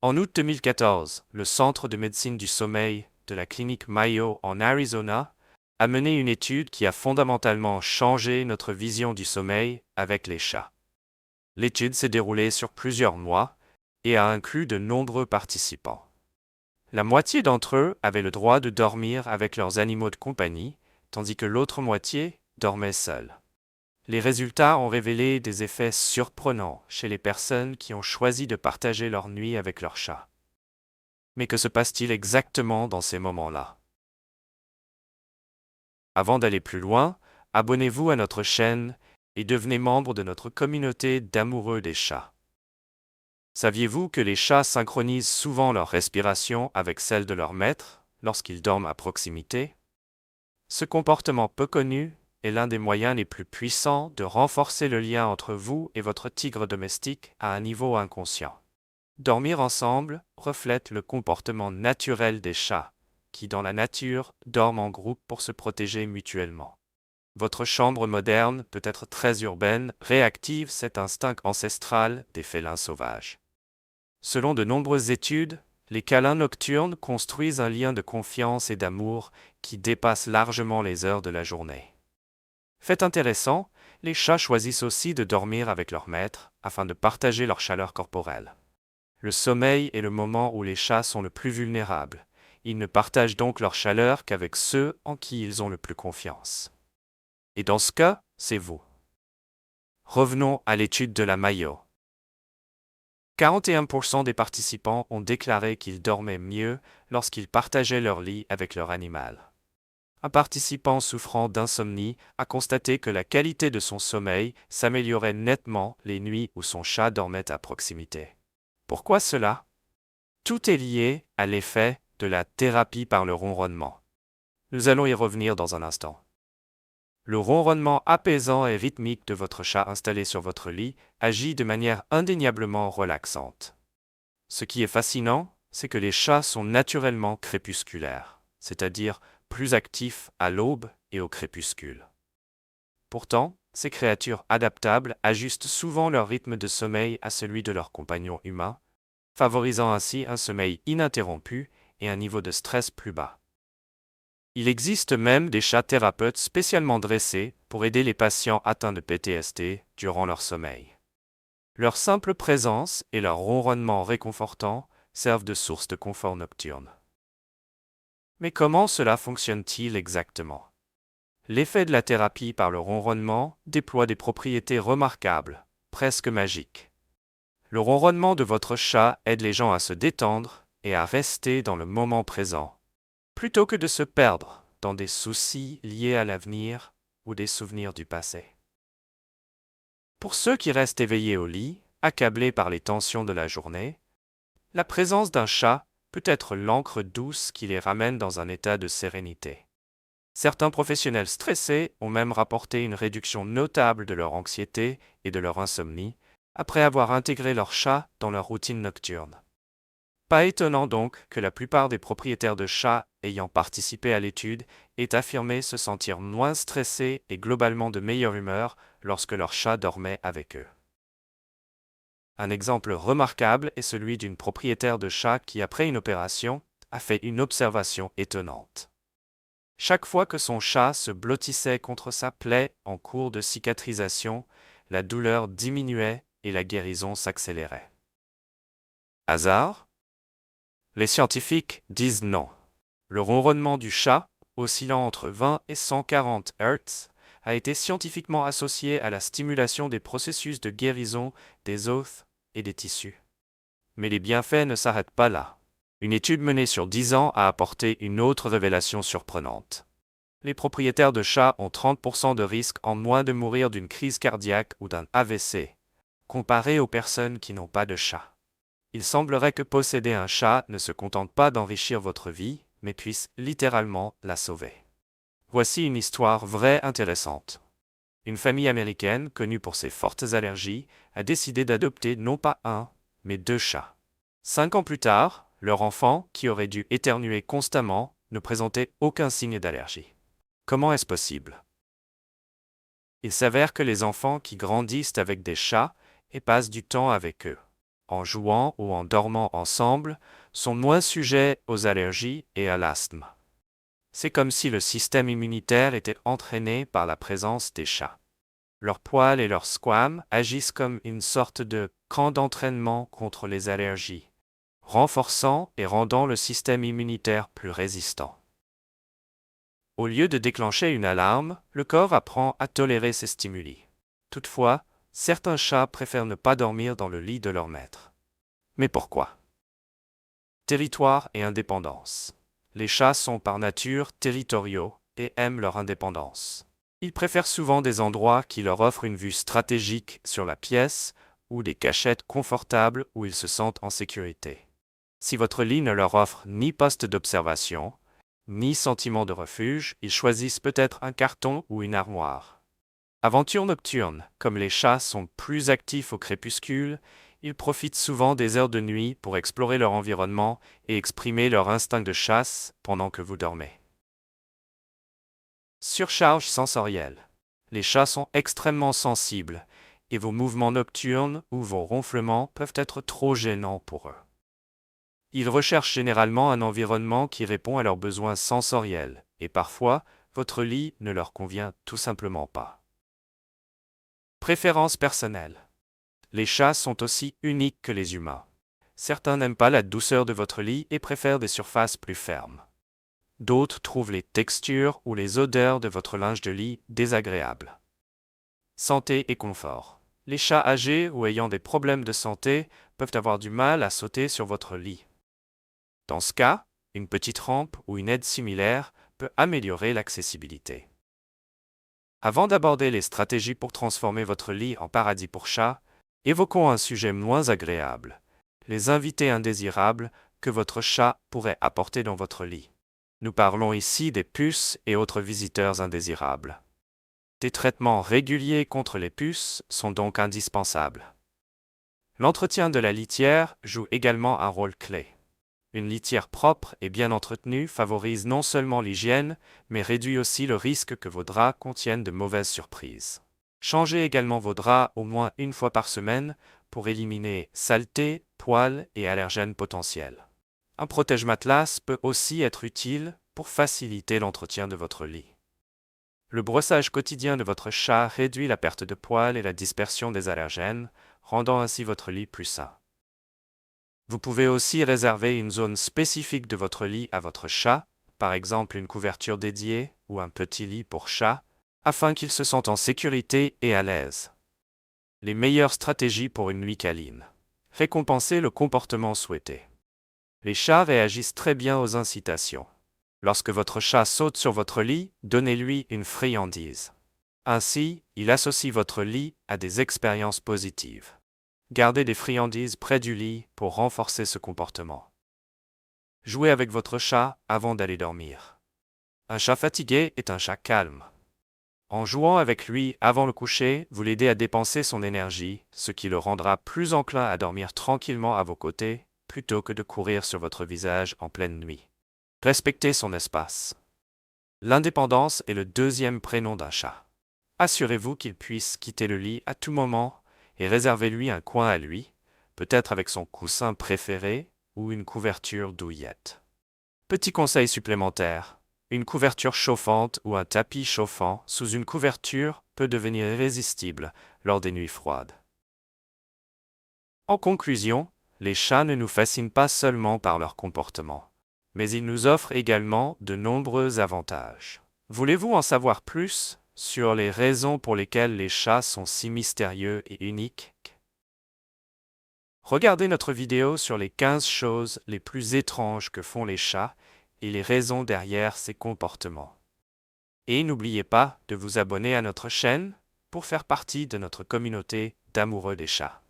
En août 2014, le Centre de médecine du sommeil de la clinique Mayo en Arizona a mené une étude qui a fondamentalement changé notre vision du sommeil avec les chats. L'étude s'est déroulée sur plusieurs mois et a inclus de nombreux participants. La moitié d'entre eux avaient le droit de dormir avec leurs animaux de compagnie, tandis que l'autre moitié dormait seule. Les résultats ont révélé des effets surprenants chez les personnes qui ont choisi de partager leur nuit avec leur chat. Mais que se passe-t-il exactement dans ces moments-là? Avant d'aller plus loin, abonnez-vous à notre chaîne et devenez membre de notre communauté d'amoureux des chats. Saviez-vous que les chats synchronisent souvent leur respiration avec celle de leur maître lorsqu'ils dorment à proximité? Ce comportement peu connu est l'un des moyens les plus puissants de renforcer le lien entre vous et votre tigre domestique à un niveau inconscient. Dormir ensemble reflète le comportement naturel des chats, qui dans la nature dorment en groupe pour se protéger mutuellement. Votre chambre moderne, peut-être très urbaine, réactive cet instinct ancestral des félins sauvages. Selon de nombreuses études, les câlins nocturnes construisent un lien de confiance et d'amour qui dépasse largement les heures de la journée. Fait intéressant, les chats choisissent aussi de dormir avec leur maître afin de partager leur chaleur corporelle. Le sommeil est le moment où les chats sont le plus vulnérables. Ils ne partagent donc leur chaleur qu'avec ceux en qui ils ont le plus confiance. Et dans ce cas, c'est vous. Revenons à l'étude de la Mayo. 41% des participants ont déclaré qu'ils dormaient mieux lorsqu'ils partageaient leur lit avec leur animal. Un participant souffrant d'insomnie a constaté que la qualité de son sommeil s'améliorait nettement les nuits où son chat dormait à proximité. Pourquoi cela? Tout est lié à l'effet de la thérapie par le ronronnement. Nous allons y revenir dans un instant. Le ronronnement apaisant et rythmique de votre chat installé sur votre lit agit de manière indéniablement relaxante. Ce qui est fascinant, c'est que les chats sont naturellement crépusculaires, c'est-à-dire plus actifs à l'aube et au crépuscule. Pourtant, ces créatures adaptables ajustent souvent leur rythme de sommeil à celui de leurs compagnons humains, favorisant ainsi un sommeil ininterrompu et un niveau de stress plus bas. Il existe même des chats thérapeutes spécialement dressés pour aider les patients atteints de PTSD durant leur sommeil. Leur simple présence et leur ronronnement réconfortant servent de source de confort nocturne. Mais comment cela fonctionne-t-il exactement? L'effet de la thérapie par le ronronnement déploie des propriétés remarquables, presque magiques. Le ronronnement de votre chat aide les gens à se détendre et à rester dans le moment présent, plutôt que de se perdre dans des soucis liés à l'avenir ou des souvenirs du passé. Pour ceux qui restent éveillés au lit, accablés par les tensions de la journée, la présence d'un chat peut être l'encre douce qui les ramène dans un état de sérénité. Certains professionnels stressés ont même rapporté une réduction notable de leur anxiété et de leur insomnie après avoir intégré leur chat dans leur routine nocturne. Pas étonnant donc que la plupart des propriétaires de chats ayant participé à l'étude aient affirmé se sentir moins stressés et globalement de meilleure humeur lorsque leur chat dormait avec eux. Un exemple remarquable est celui d'une propriétaire de chat qui, après une opération, a fait une observation étonnante. Chaque fois que son chat se blottissait contre sa plaie en cours de cicatrisation, la douleur diminuait et la guérison s'accélérait. Hasard? Les scientifiques disent non. Le ronronnement du chat, oscillant entre 20 et 140 Hz, a été scientifiquement associé à la stimulation des processus de guérison des os et des tissus. Mais les bienfaits ne s'arrêtent pas là. Une étude menée sur 10 ans a apporté une autre révélation surprenante. Les propriétaires de chats ont 30% de risque en moins de mourir d'une crise cardiaque ou d'un AVC, comparé aux personnes qui n'ont pas de chat. Il semblerait que posséder un chat ne se contente pas d'enrichir votre vie, mais puisse littéralement la sauver. Voici une histoire vraie intéressante. Une famille américaine, connue pour ses fortes allergies, a décidé d'adopter non pas un, mais 2 chats. 5 ans plus tard, leur enfant, qui aurait dû éternuer constamment, ne présentait aucun signe d'allergie. Comment est-ce possible? Il s'avère que les enfants qui grandissent avec des chats et passent du temps avec eux en jouant ou en dormant ensemble, sont moins sujets aux allergies et à l'asthme. C'est comme si le système immunitaire était entraîné par la présence des chats. Leurs poils et leurs squames agissent comme une sorte de camp d'entraînement contre les allergies, renforçant et rendant le système immunitaire plus résistant. Au lieu de déclencher une alarme, le corps apprend à tolérer ces stimuli. Toutefois, certains chats préfèrent ne pas dormir dans le lit de leur maître. Mais pourquoi? Territoire et indépendance. Les chats sont par nature territoriaux et aiment leur indépendance. Ils préfèrent souvent des endroits qui leur offrent une vue stratégique sur la pièce ou des cachettes confortables où ils se sentent en sécurité. Si votre lit ne leur offre ni poste d'observation, ni sentiment de refuge, ils choisissent peut-être un carton ou une armoire. Aventure nocturne. Comme les chats sont plus actifs au crépuscule, ils profitent souvent des heures de nuit pour explorer leur environnement et exprimer leur instinct de chasse pendant que vous dormez. Surcharge sensorielle. Les chats sont extrêmement sensibles et vos mouvements nocturnes ou vos ronflements peuvent être trop gênants pour eux. Ils recherchent généralement un environnement qui répond à leurs besoins sensoriels et parfois, votre lit ne leur convient tout simplement pas. Préférences personnelles. Les chats sont aussi uniques que les humains. Certains n'aiment pas la douceur de votre lit et préfèrent des surfaces plus fermes. D'autres trouvent les textures ou les odeurs de votre linge de lit désagréables. Santé et confort. Les chats âgés ou ayant des problèmes de santé peuvent avoir du mal à sauter sur votre lit. Dans ce cas, une petite rampe ou une aide similaire peut améliorer l'accessibilité. Avant d'aborder les stratégies pour transformer votre lit en paradis pour chats, évoquons un sujet moins agréable, les invités indésirables que votre chat pourrait apporter dans votre lit. Nous parlons ici des puces et autres visiteurs indésirables. Des traitements réguliers contre les puces sont donc indispensables. L'entretien de la litière joue également un rôle clé. Une litière propre et bien entretenue favorise non seulement l'hygiène, mais réduit aussi le risque que vos draps contiennent de mauvaises surprises. Changez également vos draps au moins une fois par semaine pour éliminer saleté, poils et allergènes potentiels. Un protège-matelas peut aussi être utile pour faciliter l'entretien de votre lit. Le brossage quotidien de votre chat réduit la perte de poils et la dispersion des allergènes, rendant ainsi votre lit plus sain. Vous pouvez aussi réserver une zone spécifique de votre lit à votre chat, par exemple une couverture dédiée ou un petit lit pour chat, afin qu'il se sente en sécurité et à l'aise. Les meilleures stratégies pour une nuit câline. Récompenser le comportement souhaité. Les chats réagissent très bien aux incitations. Lorsque votre chat saute sur votre lit, donnez-lui une friandise. Ainsi, il associe votre lit à des expériences positives. Gardez des friandises près du lit pour renforcer ce comportement. Jouez avec votre chat avant d'aller dormir. Un chat fatigué est un chat calme. En jouant avec lui avant le coucher, vous l'aidez à dépenser son énergie, ce qui le rendra plus enclin à dormir tranquillement à vos côtés, plutôt que de courir sur votre visage en pleine nuit. Respectez son espace. L'indépendance est le deuxième prénom d'un chat. Assurez-vous qu'il puisse quitter le lit à tout moment et réservez-lui un coin à lui, peut-être avec son coussin préféré ou une couverture douillette. Petit conseil supplémentaire. Une couverture chauffante ou un tapis chauffant sous une couverture peut devenir irrésistible lors des nuits froides. En conclusion, les chats ne nous fascinent pas seulement par leur comportement, mais ils nous offrent également de nombreux avantages. Voulez-vous en savoir plus sur les raisons pour lesquelles les chats sont si mystérieux et uniques? Regardez notre vidéo sur les 15 choses les plus étranges que font les chats et les raisons derrière ces comportements. Et n'oubliez pas de vous abonner à notre chaîne pour faire partie de notre communauté d'amoureux des chats.